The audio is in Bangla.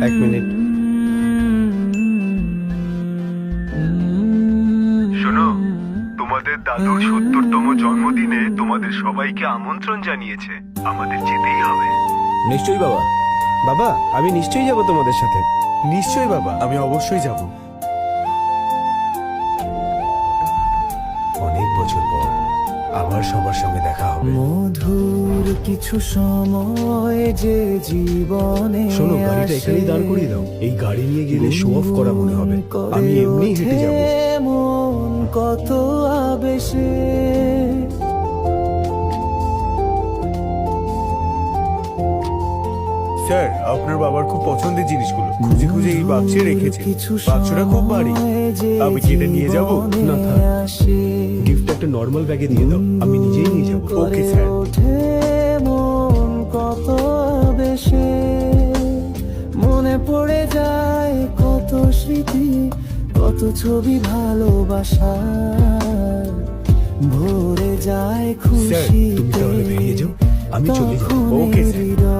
এক মিনিট। শোনো, তোমাদের দাদুর ৭০তম জন্মদিনে তোমাদের সবাইকে আমন্ত্রণ জানিয়েছে। আমাদের যেতেই হবে। নিশ্চয়ই বাবা। বাবা, আমি নিশ্চয়ই যাব তোমাদের সাথে। নিশ্চয়ই বাবা, আমি অবশ্যই যাব। অনেক বছর পর আবার সবার সঙ্গে দেখা হবে। মধুর কিছু সময় যে জীবনে শোনো, গাড়িটা এখানেই দাঁড় করিয়ে দাও। এই গাড়ি নিয়ে গেলে শো অফ করা মনে হবে। আমি এমনি হেঁটে যাব। মন কত আবেশে স্যার, আপনার বাবার খুব পছন্দের জিনিসগুলো খুঁজে খুঁজে এই বাক্সে রেখেছে। বাক্সটা খুব ভারী, আমি কি এটা নিয়ে যাব? না, থাক। গিফট একটা নর্মাল ব্যাগে দিয়ে দাও, আমি নিজেই নিয়ে যাব। Okay sir. ওঠে মন কত বেশি, মনে পড়ে যায় কত স্মৃতি, কত ছবি ভালোবাসার, ভরে যায় স্যার, তুমি তাহলে বেরিয়ে খুশিতে যাও, আমি চলে যাব। তখন ওকে, স্যার। হৃদয়